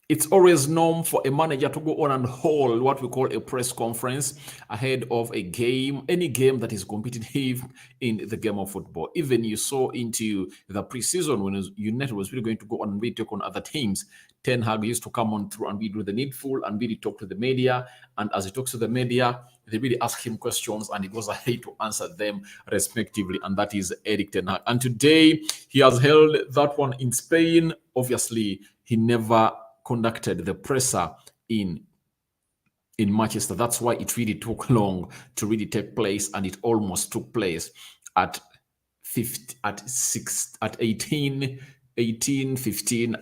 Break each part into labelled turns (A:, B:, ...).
A: It's always norm for a manager to go on and hold what we call a press conference ahead of a game, any game that is competitive in the game of football. Even you saw into the preseason when United was really going to go on and really take on other teams. Ten Hag used to come on through and we do the needful and really talk to the media. And as he talks to the media, they really ask him questions and he goes ahead to answer them respectively. And that is Eric Ten Hag. And today he has held that one in Spain. Obviously, he never conducted the presser in Manchester. That's why it really took long to really take place, and it almost took place at 15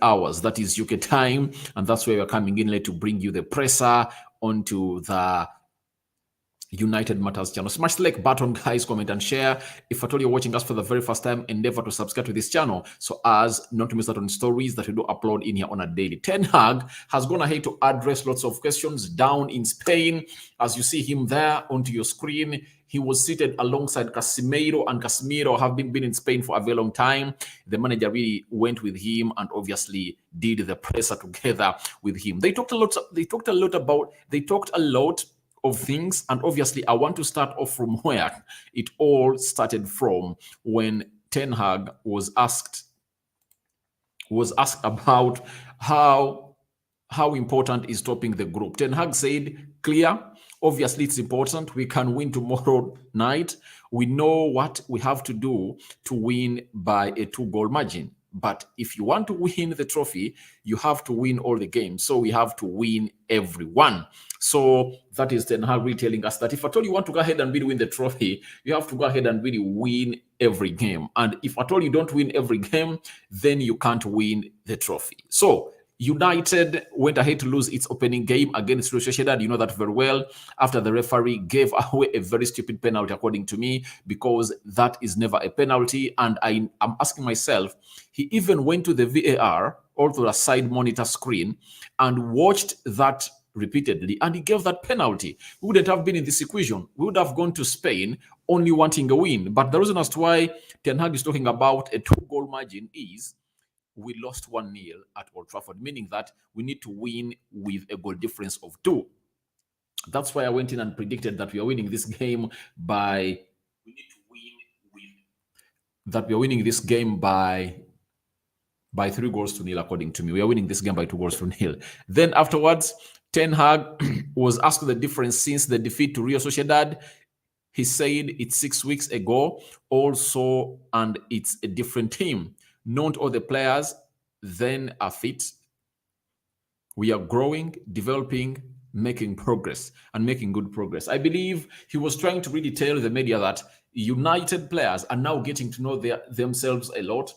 A: hours. That is UK time, and that's why we're coming in late to bring you the presser onto the United Matters channel. Smash the like button, guys, comment and share. If at all you're watching us for the very first time, endeavor to subscribe to this channel so as not to miss out on stories that we do upload in here on a daily. Ten Hag has gone ahead to address lots of questions down in Spain. As you see him there onto your screen, he was seated alongside Casemiro, and Casemiro have been in Spain for a very long time. The manager really went with him and obviously did the presser together with him. They talked a lot of things, and obviously I want to start off from where it all started from, when Ten Hag was asked about how important is topping the group. Ten Hag said, clear, obviously it's important. We can win tomorrow night. We know what we have to do to win by a 2-goal margin. But if you want to win the trophy, you have to win all the games. So we have to win every one. So that is Ten Hag really telling us that if at all you want to go ahead and really win the trophy, you have to go ahead and really win every game. And if at all you don't win every game, then you can't win the trophy. So United went ahead to lose its opening game against Sociedad. You know that very well. After the referee gave away a very stupid penalty, according to me, because that is never a penalty. And I'm asking myself, he even went to the VAR or to the side monitor screen and watched that repeatedly, and he gave that penalty. We wouldn't have been in this equation. We would have gone to Spain only wanting a win. But the reason as to why Ten Hag is talking about a 2-goal margin is we lost 1-0 at Old Trafford, meaning that we need to win with a goal difference of 2. That's why I went in and predicted that we are winning this game by 3-0, according to me. We are winning this game by 2-0. Then afterwards, Ten Hag was asked the difference since the defeat to Real Sociedad. He said it's 6 weeks ago also, and it's a different team. Not all the players then are fit. We are growing, developing, making progress, and making good progress. I believe he was trying to really tell the media that United players are now getting to know themselves a lot.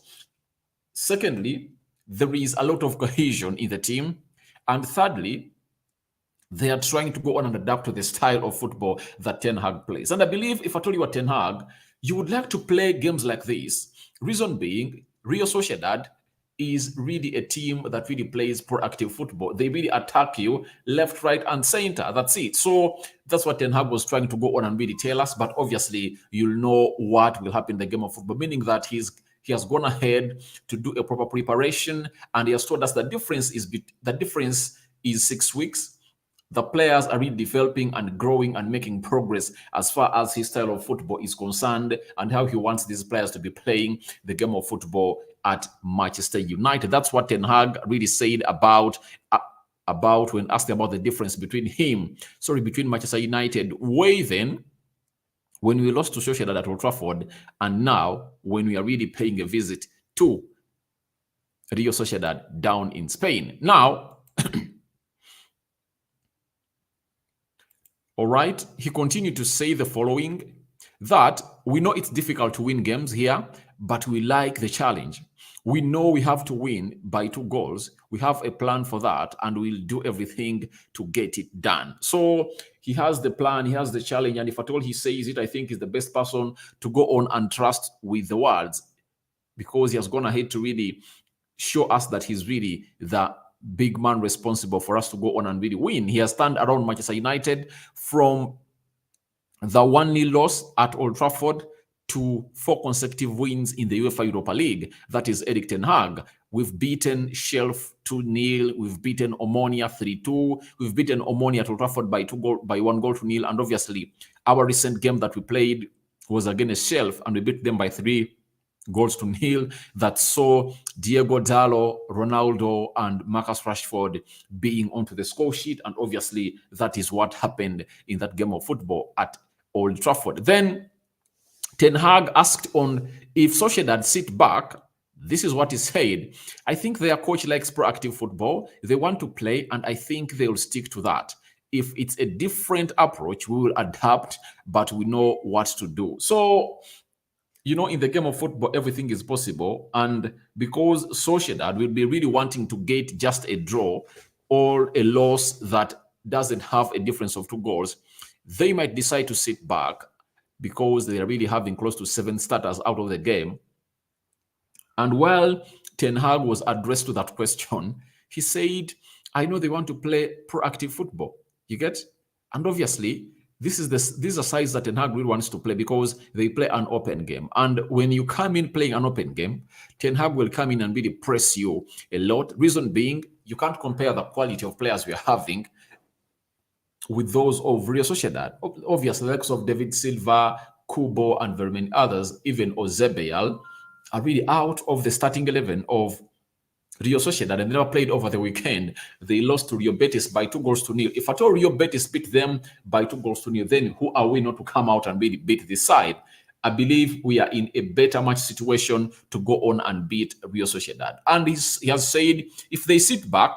A: Secondly, there is a lot of cohesion in the team. And thirdly, they are trying to go on and adapt to the style of football that Ten Hag plays. And I believe if I told you what Ten Hag, you would like to play games like this. Reason being, Real Sociedad is really a team that really plays proactive football. They really attack you left, right, and center. That's it. So that's what Ten Hag was trying to go on and really tell us. But obviously, you'll know what will happen in the game of football, meaning that he has gone ahead to do a proper preparation, and he has told us the difference is 6 weeks. The players are really developing and growing and making progress as far as his style of football is concerned and how he wants these players to be playing the game of football at Manchester United. That's what Ten Hag really said about when asked about the difference between Manchester United way then, when we lost to Sociedad at Old Trafford, and now when we are really paying a visit to Real Sociedad down in Spain. Now, all right, he continued to say the following, that we know it's difficult to win games here, but we like the challenge. We know we have to win by 2 goals. We have a plan for that, and we'll do everything to get it done. So he has the plan, he has the challenge, and if at all he says it, I think he's the best person to go on and trust with the words, because he has gone ahead to really show us that he's really the big man responsible for us to go on and really win. He has turned around Manchester United from the 1-0 loss at Old Trafford to 4 consecutive wins in the UEFA Europa League. That is Eric Ten Hag. We've beaten Shelf 2-0. We've beaten Omonia 3-2. We've beaten Omonia at Old Trafford by 1-0. And obviously, our recent game that we played was against Shelf, and we beat them by 3-0. That saw Diego Dallo, Ronaldo, and Marcus Rashford being onto the score sheet. And obviously, that is what happened in that game of football at Old Trafford. Then Ten Hag asked on if Sociedad sit back. This is what he said. I think their coach likes proactive football. They want to play, and I think they'll stick to that. If it's a different approach, we will adapt, but we know what to do. So, in the game of football, everything is possible. And because Sociedad will be really wanting to get just a draw or a loss that doesn't have a difference of 2 goals, they might decide to sit back because they are really having close to 7 starters out of the game. And while Ten Hag was addressed to that question, he said, I know they want to play proactive football. You get? And obviously, these are sides that Ten Hag really wants to play because they play an open game. And when you come in playing an open game, Ten Hag will come in and really press you a lot. Reason being, you can't compare the quality of players we are having with those of Real Sociedad. Obviously, the likes of David Silva, Kubo, and very many others, even Ozebeal, are really out of the starting 11 of Real Sociedad, and they never played over the weekend. They lost to Rio Betis by 2-0. If at all Rio Betis beat them by 2-0, then who are we not to come out and really beat this side? I believe we are in a better match situation to go on and beat Real Sociedad. And he has said if they sit back,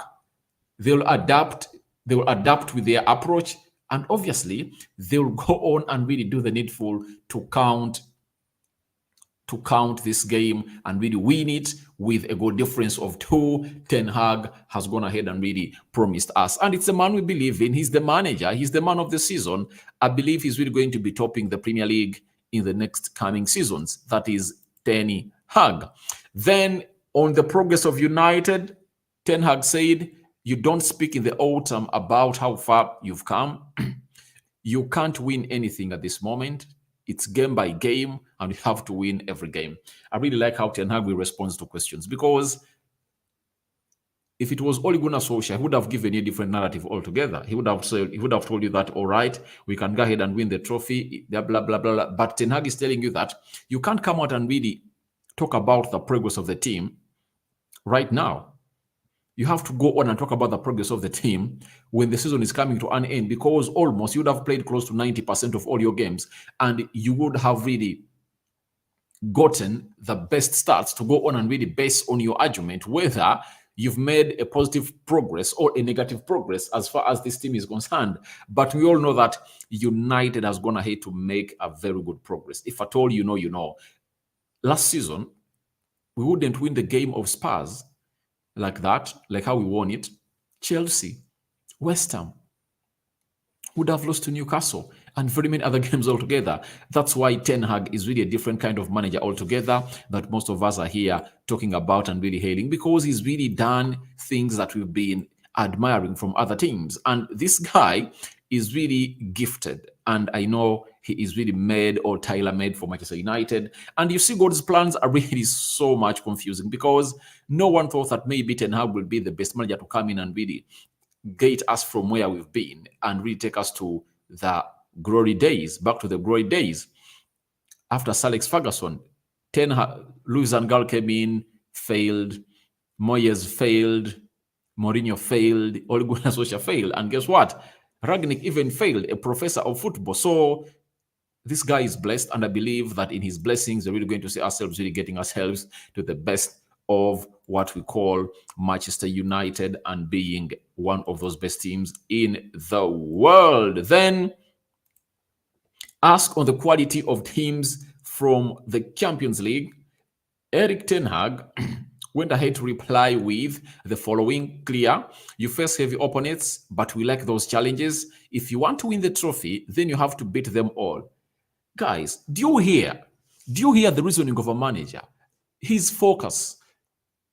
A: they'll adapt. They will adapt with their approach, and obviously they will go on and really do the needful to count this game and really win it with a goal difference of 2. Ten Hag has gone ahead and really promised us. And it's the man we believe in. He's the manager. He's the man of the season. I believe he's really going to be topping the Premier League in the next coming seasons. That is Ten Hag. Then on the progress of United, Ten Hag said, you don't speak in the autumn about how far you've come. You can't win anything at this moment. It's game by game, and you have to win every game. I really like how Ten Hag will respond to questions, because if it was Ole Gunnar Solskjaer, he would have given you a different narrative altogether. He would have told you that, all right, we can go ahead and win the trophy, blah, blah, blah, blah. But Ten Hag is telling you that you can't come out and really talk about the progress of the team right now. You have to go on and talk about the progress of the team when the season is coming to an end, because almost you would have played close to 90% of all your games, and you would have really gotten the best starts to go on and really base on your argument whether you've made a positive progress or a negative progress as far as this team is concerned. But we all know that United has gone ahead to make a very good progress. If at all you know. Last season, we wouldn't win the game of Spurs like that, like how we won it. Chelsea, West Ham would have lost to Newcastle, and very many other games altogether. That's why Ten Hag is really a different kind of manager altogether that most of us are here talking about and really hailing, because he's really done things that we've been admiring from other teams. And this guy is really gifted, and I know he is really made or tailor-made for Manchester United. And you see, God's plans are really so much confusing, because no one thought that maybe Ten Hag will be the best manager to come in and really get us from where we've been and really take us to the glory days, back to the glory days. After Sir Alex Ferguson, Luis van Gaal came in, failed, Moyes failed, Mourinho failed, Ole Gunnar Solskjaer failed, and guess what? Ragnick even failed, a professor of football. So this guy is blessed, and I believe that in his blessings, we're really going to see ourselves really getting ourselves to the best of what we call Manchester United and being one of those best teams in the world. Then, ask on the quality of teams from the Champions League, Erik ten Hag went ahead to reply with the following: clear, you face heavy opponents, but we like those challenges. If you want to win the trophy, then you have to beat them all. Guys, do you hear the reasoning of a manager? His focus,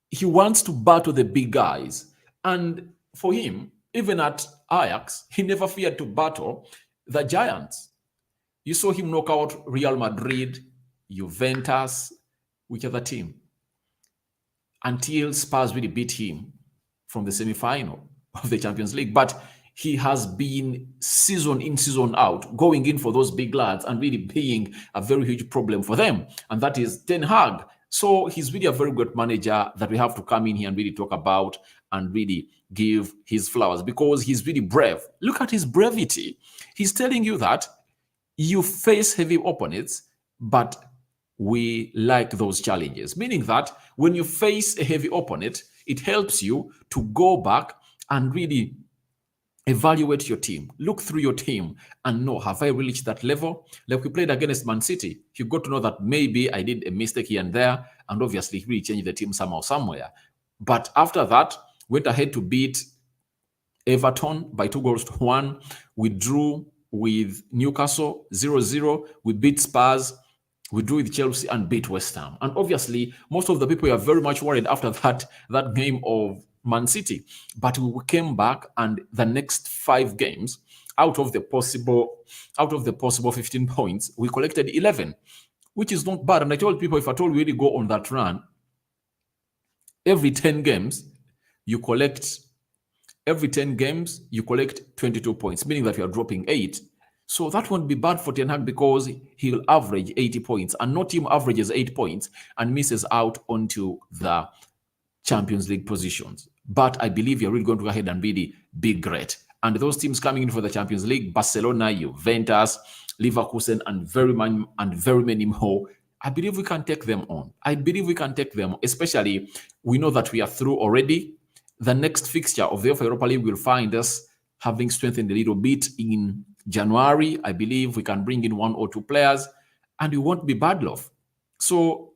A: he wants to battle the big guys. And for him, even at Ajax, he never feared to battle the giants. You saw him knock out Real Madrid, Juventus, which other team? until Spurs really beat him from the semi-final of the Champions League. But he has been season in, season out, going in for those big lads and really being a very huge problem for them. And that is Ten Hag. So he's really a very good manager that we have to come in here and really talk about and really give his flowers, because he's really brave. Look at his brevity. He's telling you that you face heavy opponents, but we like those challenges. Meaning that when you face a heavy opponent, it helps you to go back and really evaluate your team, look through your team and know, have I reached that level? Like we played against Man City, you got to know that maybe I did a mistake here and there, and obviously really change the team somehow, somewhere. But after that, went ahead to beat Everton by 2-1. We drew with Newcastle 0-0. We beat Spurs. We drew with Chelsea and beat West Ham. And obviously, most of the people are very much worried after that game of Man City. But we came back, and the next 5 games, out of the possible 15 points, we collected 11, which is not bad. And I told people, if at all we really go on that run, every 10 games, you collect 22 points, meaning that you are dropping 8. So that won't be bad for Ten Hag, because he'll average 80 points, and no team averages 8 points and misses out onto the Champions League positions. But I believe you're really going to go ahead and really be great. And those teams coming in for the Champions League, Barcelona, Juventus, Leverkusen, and very many more, I believe we can take them on. Especially, we know that we are through already. The next fixture of the Europa League will find us having strengthened a little bit in January. I believe we can bring in 1 or 2 players, and we won't be bad off. So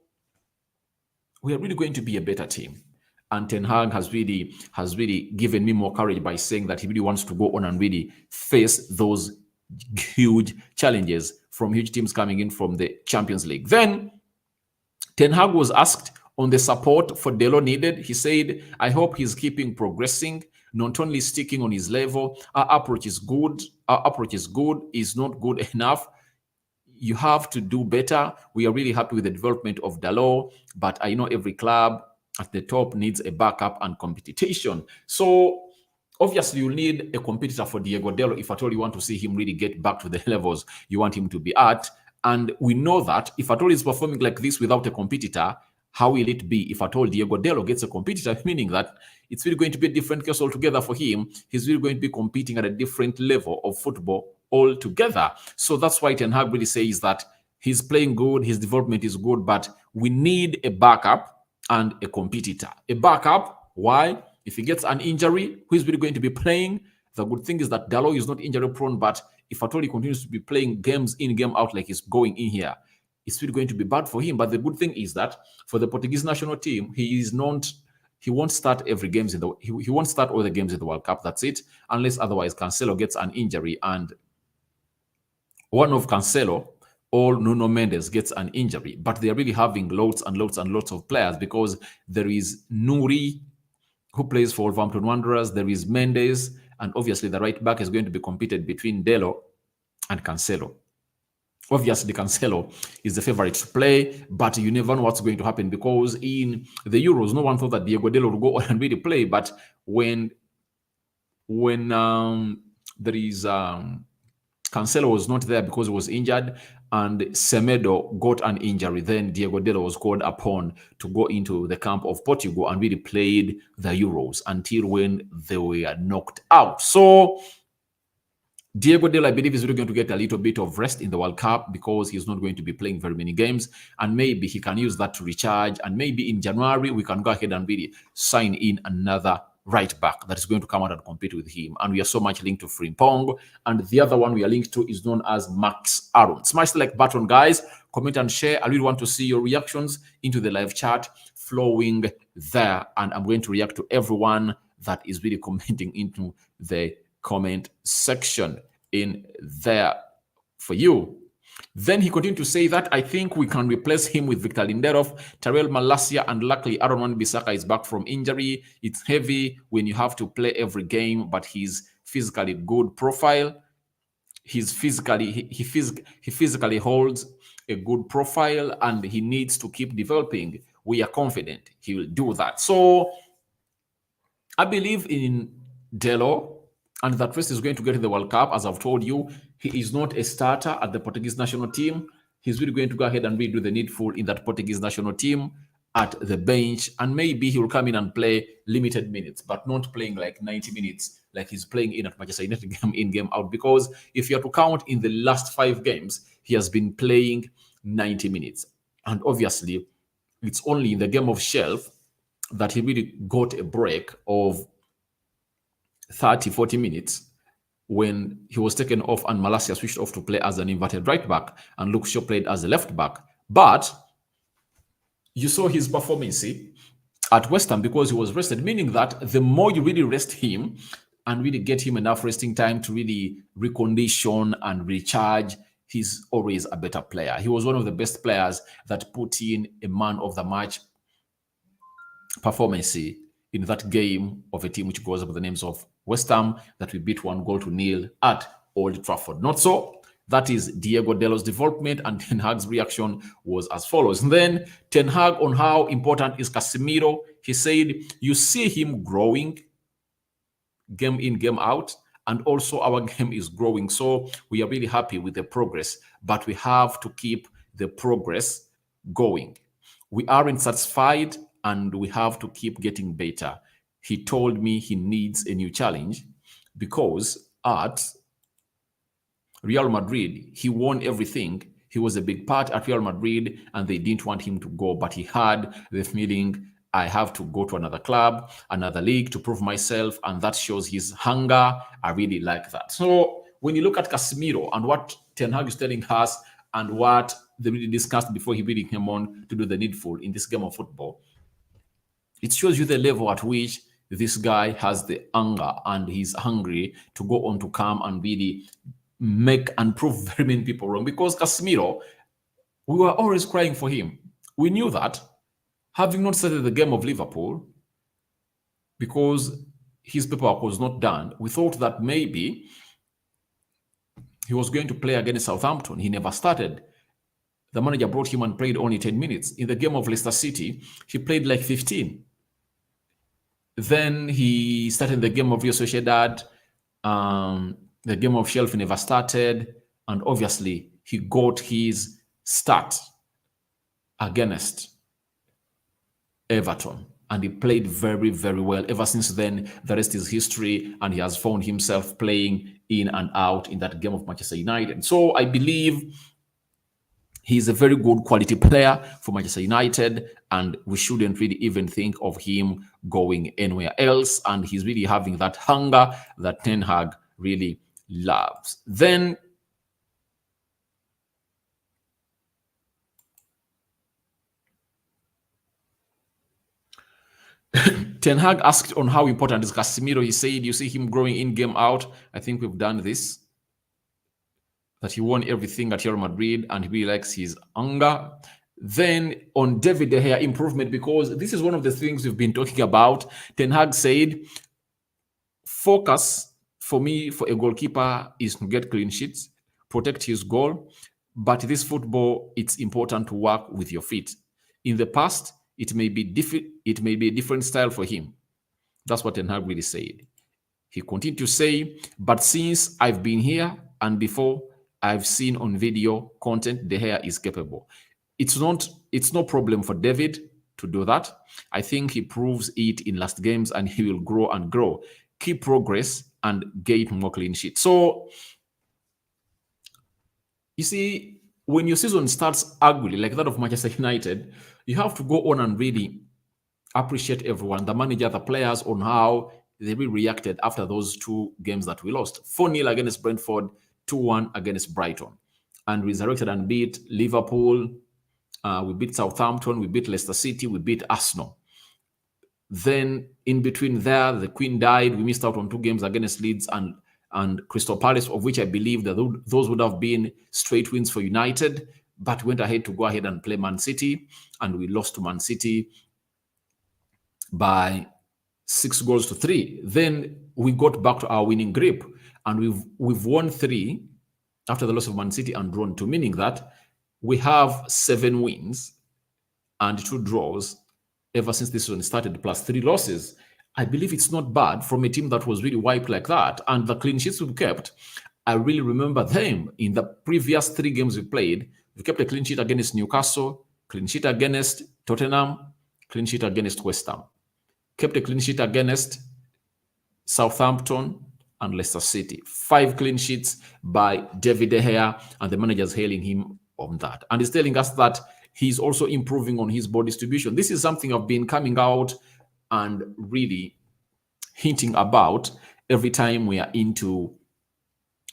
A: we are really going to be a better team. And Ten Hag has really given me more courage by saying that he really wants to go on and really face those huge challenges from huge teams coming in from the Champions League. Then Ten Hag was asked on the support for Delo needed. He said, I hope he's keeping progressing, not only sticking on his level. Our approach is good. Is not good enough. You have to do better. We are really happy with the development of Dalot, but I know every club at the top needs a backup and competition. So obviously, you'll need a competitor for Diego Dalot if at all you want to see him really get back to the levels you want him to be at. And we know that if at all he's performing like this without a competitor, how will it be if at all Diego Dalot gets a competitor? Meaning that it's really going to be a different case altogether for him. He's really going to be competing at a different level of football altogether. So that's why Ten Hag really says that he's playing good, his development is good, but we need a backup and a competitor. A backup, why? If he gets an injury, who is really going to be playing? The good thing is that Dalot is not injury prone, but if at all he continues to be playing games in, game out like he's going in here, it's really going to be bad for him. But the good thing is that for the Portuguese national team, he won't start every games he won't start all the games in the World Cup. That's it, unless otherwise Cancelo gets an injury, and one of Cancelo or Nuno Mendes gets an injury. But they are really having loads and loads and loads of players, because there is Nuri, who plays for Wolverhampton Wanderers. There is Mendes, and obviously the right back is going to be competed between Delo and Cancelo. Obviously, Cancelo is the favorite to play, but you never know what's going to happen, because in the Euros, no one thought that Diego Delo would go on and really play. But when there is Cancelo was not there because he was injured, and Semedo got an injury, then Diego Delo was called upon to go into the camp of Portugal and really played the Euros until when they were knocked out. So Diego Delo, I believe, is really going to get a little bit of rest in the World Cup, because he's not going to be playing very many games, and maybe he can use that to recharge, and maybe in January we can go ahead and really sign in another right back that is going to come out and compete with him. And we are so much linked to Frimpong, and the other one we are linked to is known as Max Aaron. Smash the like button, guys, comment and share. I really want to see your reactions into the live chat flowing there, and I'm going to react to everyone that is really commenting into the comment section in there for you. Then he continued to say that I think we can replace him with Victor Lindelof, Tyrell Malacia, and luckily Aaron Wan-Bissaka is back from injury. It's heavy when you have to play every game, but he's physically good profile. He physically holds a good profile, and he needs to keep developing. We are confident he will do that. So I believe in Delo, and that Rest is going to get in the World Cup. As I've told you, he is not a starter at the Portuguese national team. He's really going to go ahead and really do the needful in that Portuguese national team at the bench, and maybe he will come in and play limited minutes, but not playing like 90 minutes like he's playing in at Manchester United game in, game out. Because if you are to count in the last 5 games, he has been playing 90 minutes. And obviously, it's only in the game of Shelf that he really got a break of 30, 40 minutes when he was taken off and Malacia switched off to play as an inverted right back and Luke Shaw played as a left back. But you saw his performance at West Ham because he was rested, meaning that the more you really rest him and really get him enough resting time to really recondition and recharge, he's always a better player. He was one of the best players that put in a man of the match performance in that game of a team which goes by the names of West Ham that we beat 1-0 at Old Trafford. Not so. That is Diego Delo's development, and Ten Hag's reaction was as follows. And then Ten Hag on how important is Casemiro. He said, you see him growing game in, game out, and also our game is growing. So we are really happy with the progress, but we have to keep the progress going. We aren't satisfied and we have to keep getting better. He told me he needs a new challenge because at Real Madrid, he won everything. He was a big part at Real Madrid and they didn't want him to go, but he had the feeling, I have to go to another club, another league to prove myself, and that shows his hunger. I really like that. So when you look at Casemiro and what Ten Hag is telling us and what they really discussed before he really came on to do the needful in this game of football, it shows you the level at which this guy has the hunger and he's hungry to go on to come and really make and prove very many people wrong. Because Casemiro, we were always crying for him. We knew that, having not started the game of Liverpool, because his paperwork was not done, we thought that maybe he was going to play against Southampton. He never started. The manager brought him and played only 10 minutes. In the game of Leicester City, he played like 15. Then he started the game of Real Sociedad. The game of Shelf never started. And obviously, he got his start against Everton. And he played very, very well. Ever since then, the rest is history. And he has found himself playing in and out in that game of Manchester United. So I believe he's a very good quality player for Manchester United, and we shouldn't really even think of him going anywhere else. And he's really having that hunger that Ten Hag really loves. Then Ten Hag asked on how important is Casemiro. He said, you see him growing in, game out. I think we've done this. That he won everything at Real Madrid and he really likes his hunger. Then on David De Gea, improvement, because this is one of the things we've been talking about. Ten Hag said, focus for me for a goalkeeper is to get clean sheets, protect his goal. But this football, it's important to work with your feet. In the past, it may be a different style for him. That's what Ten Hag really said. He continued to say, but since I've been here and before, I've seen on video content, De Gea is capable. It's no problem for David to do that. I think he proves it in last games and he will grow and grow. Keep progress and get more clean sheets. So, you see, when your season starts ugly, like that of Manchester United, you have to go on and really appreciate everyone, the manager, the players, on how they really reacted after those 2 games that we lost. 4-0 against Brentford, 2-1 against Brighton. And resurrected and beat Liverpool. We beat Southampton. We beat Leicester City. We beat Arsenal. Then in between there, the Queen died. We missed out on 2 games against Leeds and Crystal Palace, of which I believe that those would have been straight wins for United. But went ahead to go ahead and play Man City. And we lost to Man City by 6-3. Then we got back to our winning grip. And we've won 3 after the loss of Man City and drawn 2, meaning that we have 7 wins and 2 draws ever since this one started, plus 3 losses. I believe it's not bad from a team that was really wiped like that. And the clean sheets we've kept, I really remember them in the previous 3 games we played. We kept a clean sheet against Newcastle, clean sheet against Tottenham, clean sheet against West Ham, kept a clean sheet against Southampton and Leicester City. 5 clean sheets by David De Gea, and the manager's hailing him on that. And he's telling us that he's also improving on his ball distribution. This is something I've been coming out and really hinting about every time we are into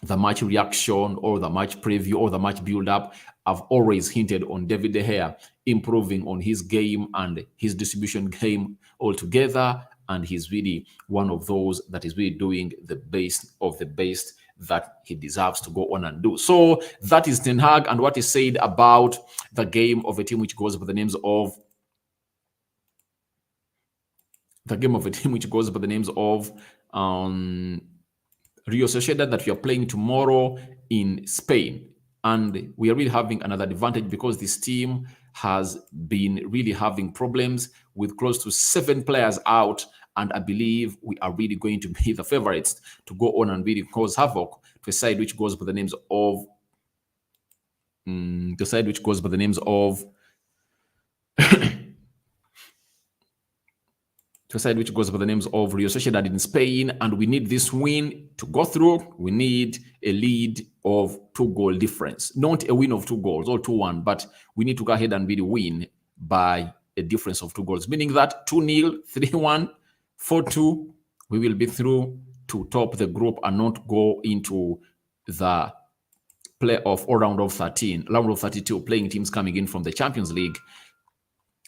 A: the match reaction or the match preview or the match build-up. I've always hinted on David De Gea improving on his game and his distribution game altogether. And he's really one of those that is really doing the best of the best that he deserves to go on and do. So that is Ten Hag and what he said about the game of a team which goes by the names of Rio Sociedad, that we are playing tomorrow in Spain. And we are really having another advantage because this team has been really having problems with close to 7 players out. And I believe we are really going to be the favorites to go on and really cause havoc to a side which goes by the names of Rio Sociedad in Spain, and we need this win to go through. We need a lead of 2-goal difference, not a win of 2 goals or 2-1, but we need to go ahead and really win by a difference of 2 goals, meaning that 2-0, 3-1, 4-2, we will be through to top the group and not go into the playoff or round of 32, playing teams coming in from the Champions League.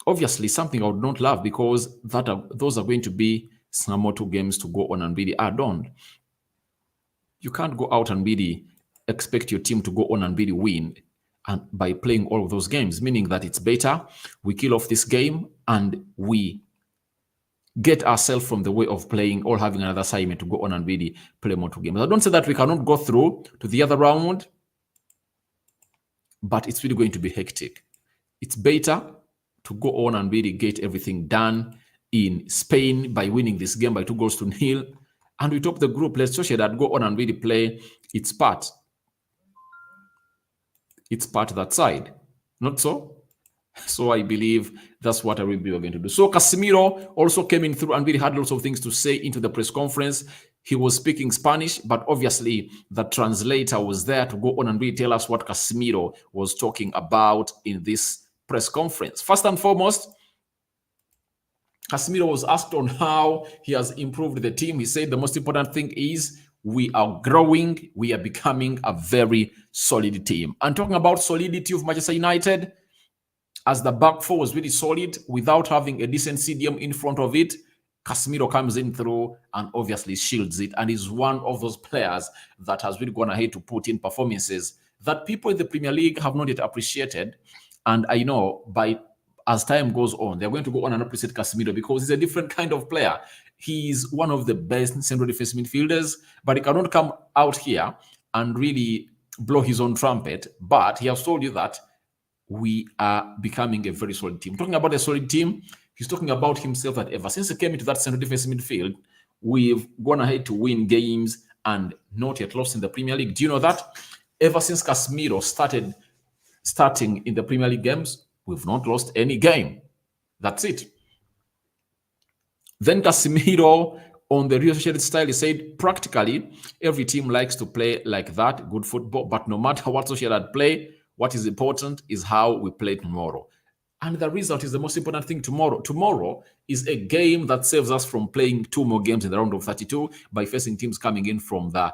A: Obviously, something I would not love, because those are going to be some more 2 games to go on and really add on. You can't go out and really expect your team to go on and really win and by playing all of those games, meaning that it's better we kill off this game and we get ourselves from the way of playing or having another assignment to go on and really play more 2 games. I don't say that we cannot go through to the other round, but it's really going to be hectic. It's better to go on and really get everything done in Spain by winning this game by 2-0, and we top the group. Let's Sociedad go on and really play its part. It's part that side, not so? So I believe that's what I will be going to do. So Casemiro also came in through and really had lots of things to say into the press conference. He was speaking Spanish, but obviously the translator was there to go on and really tell us what Casemiro was talking about in this press conference. First and foremost, Casemiro was asked on how he has improved the team. He said the most important thing is we are growing, we are becoming a very solid team. And talking about solidity of Manchester United, as the back four was really solid without having a decent CDM in front of it, Casemiro comes in through and obviously shields it, and is one of those players that has really gone ahead to put in performances that people in the Premier League have not yet appreciated. And I know as time goes on, they're going to go on and appreciate Casemiro because he's a different kind of player. He's one of the best central defensive midfielders, but he cannot come out here and really blow his own trumpet. But he has told you that we are becoming a very solid team. Talking about a solid team, he's talking about himself that ever since he came into that central defensive midfield, we've gone ahead to win games and not yet lost in the Premier League. Do you know that? Ever since Casemiro starting in the Premier League games, we've not lost any game. That's it. Then Casemiro, on the Rio Sociedad style, he said practically every team likes to play like that, good football, but no matter what Sociedad play, what is important is how we play tomorrow. And the result is the most important thing tomorrow. Tomorrow is a game that saves us from playing 2 more games in the round of 32 by facing teams coming in from the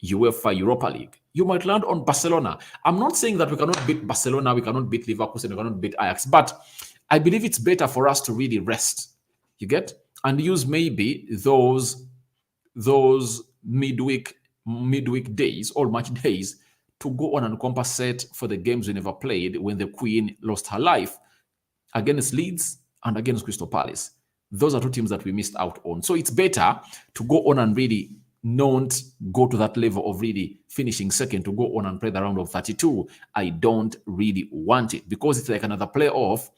A: UEFA Europa League. You might land on Barcelona. I'm not saying that we cannot beat Barcelona, we cannot beat Liverpool, and we cannot beat Ajax, but I believe it's better for us to really rest, you get, and use maybe those midweek days or match days to go on and compensate for the games we never played when the Queen lost her life against Leeds and against Crystal Palace. Those are 2 teams that we missed out on. So it's better to go on and really not go to that level of really finishing second to go on and play the round of 32. I don't really want it because it's like another playoff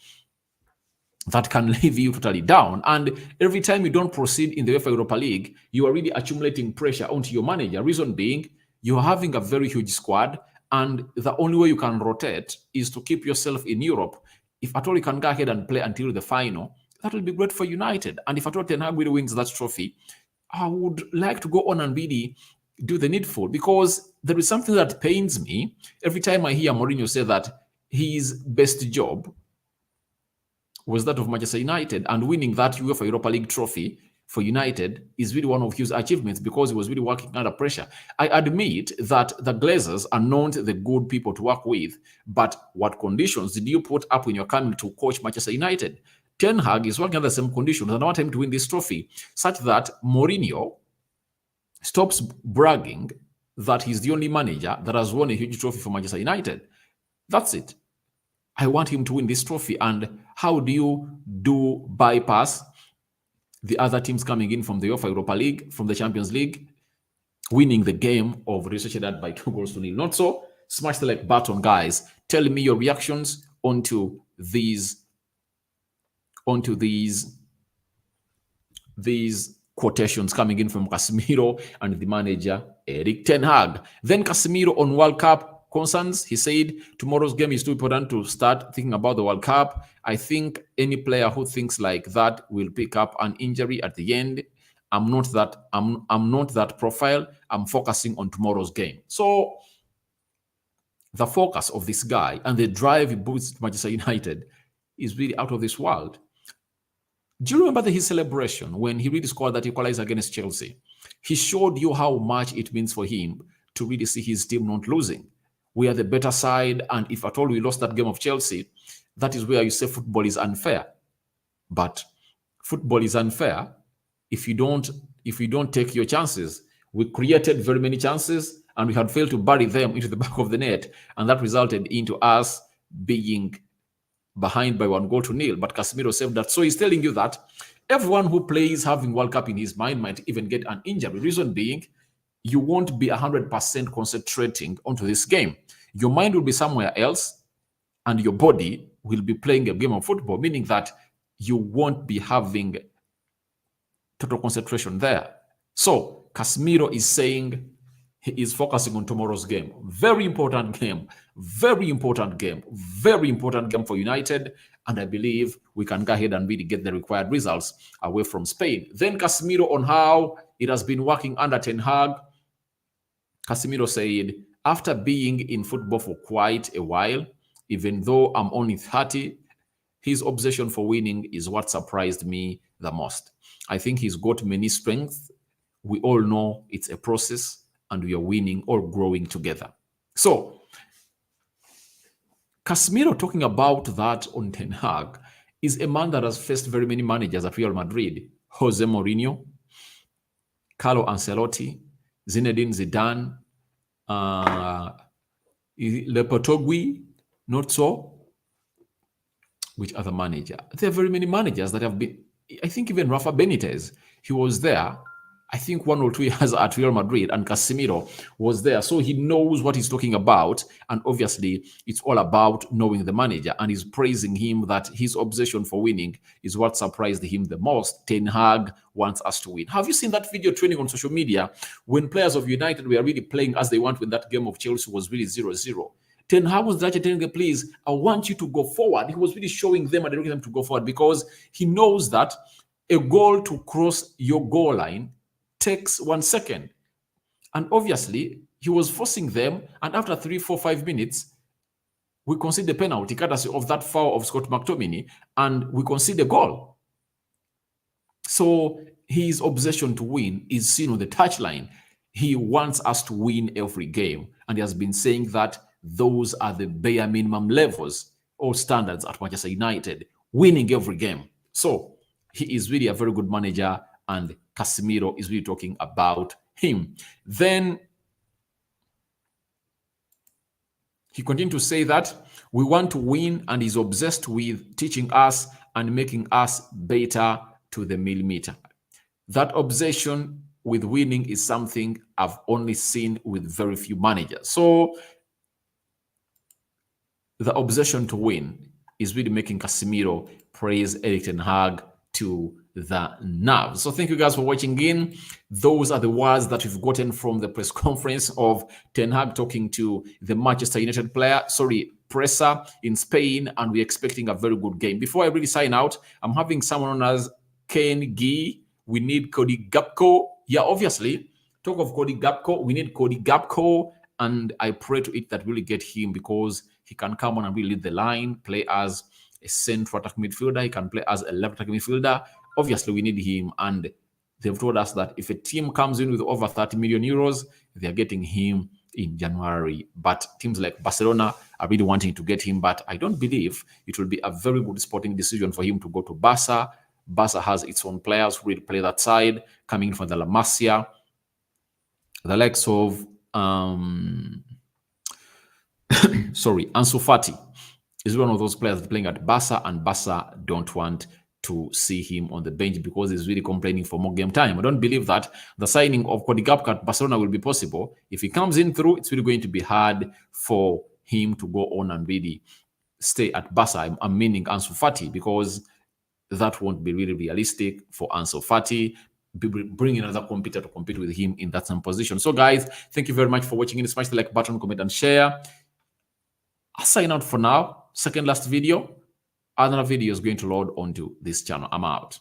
A: that can leave you totally down. And every time you don't proceed in the UEFA Europa League, you are really accumulating pressure onto your manager. Reason being, you're having a very huge squad, and the only way you can rotate is to keep yourself in Europe. If at all you can go ahead and play until the final, that will be great for United. And if at all Ten Hag really wins that trophy, I would like to go on and really do the needful, because there is something that pains me every time I hear Mourinho say that his best job was that of Manchester United, and winning that UEFA Europa League trophy for United is really one of his achievements, because he was really working under pressure. I admit that the Glazers are not the good people to work with, but what conditions did you put up when you're coming to coach Manchester United? Ten Hag is working under the same conditions and I want him to win this trophy, such that Mourinho stops bragging that he's the only manager that has won a huge trophy for Manchester United. That's it. I want him to win this trophy. And how do you bypass the other teams coming in from the UEFA Europa League, from the Champions League, winning the game of Real Sociedad by 2-0? Not so. Smash the like button, guys. Tell me your reactions onto these quotations coming in from Casemiro and the manager Erik Ten Hag. Then Casemiro on World Cup concerns, he said tomorrow's game is too important to start thinking about the World Cup. I think any player who thinks like that will pick up an injury at the end. I'm not that profile. I'm focusing on tomorrow's game. So the focus of this guy and the drive he puts to Manchester United is really out of this world. Do you remember his celebration when he really scored that equalizer against Chelsea? He showed you how much it means for him to really see his team not losing. We are the better side, and if at all we lost that game of Chelsea, that is where you say football is unfair. But football is unfair if you don't take your chances. We created very many chances, and we had failed to bury them into the back of the net, and that resulted into us being behind by 1-0. But Casemiro saved that. So he's telling you that everyone who plays having World Cup in his mind might even get an injury. Reason being, you won't be 100% concentrating onto this game. Your mind will be somewhere else, and your body will be playing a game of football, meaning that you won't be having total concentration there. So Casemiro is saying he is focusing on tomorrow's game. Very important game. Very important game. Very important game for United. And I believe we can go ahead and really get the required results away from Spain. Then Casemiro on how it has been working under Ten Hag. Casemiro said, after being in football for quite a while, even though I'm only 30, his obsession for winning is what surprised me the most. I think he's got many strengths. We all know it's a process, and we are winning or growing together. So, Casemiro talking about that on Ten Hag is a man that has faced very many managers at Real Madrid. Jose Mourinho, Carlo Ancelotti, Zinedine Zidane, Lopetegui, not so. Which other manager? There are very many managers that have been, I think even Rafa Benitez, he was there, I think 1 or 2 years at Real Madrid, and Casemiro was there. So he knows what he's talking about. And obviously, it's all about knowing the manager. And he's praising him that his obsession for winning is what surprised him the most. Ten Hag wants us to win. Have you seen that video trending on social media when players of United were really playing as they want when that game of Chelsea was really 0-0? Ten Hag was actually telling them, please, I want you to go forward. He was really showing them and directing them to go forward, because he knows that a goal to cross your goal line takes 1 second. And obviously, he was forcing them. And after 3, 4, 5 minutes, we concede the penalty, courtesy of that foul of Scott McTominay, and we concede a goal. So his obsession to win is seen on the touchline. He wants us to win every game. And he has been saying that those are the bare minimum levels or standards at Manchester United, winning every game. So he is really a very good manager, and Casemiro is really talking about him. Then he continued to say that we want to win, and he's obsessed with teaching us and making us better to the millimeter. That obsession with winning is something I've only seen with very few managers. So the obsession to win is really making Casemiro praise Erik ten Hag to the nerves. So thank you guys for watching in. Those are the words that we've gotten from the press conference of Ten Hag talking to the Manchester United presser in Spain, and we're expecting a very good game. Before I really sign out, I'm having someone known as Ken Gee. We need Cody Gakpo. Yeah, obviously. Talk of Cody Gakpo. We need Cody Gakpo, and I pray to it that really get him, because he can come on and really lead the line, play as a central attack midfielder. He can play as a left attack midfielder. Obviously, we need him, and they've told us that if a team comes in with over 30 million euros, they're getting him in January. But teams like Barcelona are really wanting to get him, but I don't believe it will be a very good sporting decision for him to go to Barca. Barca has its own players who will play that side, coming from the La Masia, the likes of Ansu Fati is one of those players playing at Barca, and Barca don't want to see him on the bench because he's really complaining for more game time. I don't believe that the signing of Cody Gakpo at Barcelona will be possible. If he comes in through, it's really going to be hard for him to go on and really stay at Barca. I'm meaning Ansu Fati, because that won't be really realistic for Ansu Fati. Bring another competitor to compete with him in that same position. So guys, thank you very much for watching. Smash the like button, comment, and share. I'll sign out for now. Second last video. Another video is going to load onto this channel. I'm out.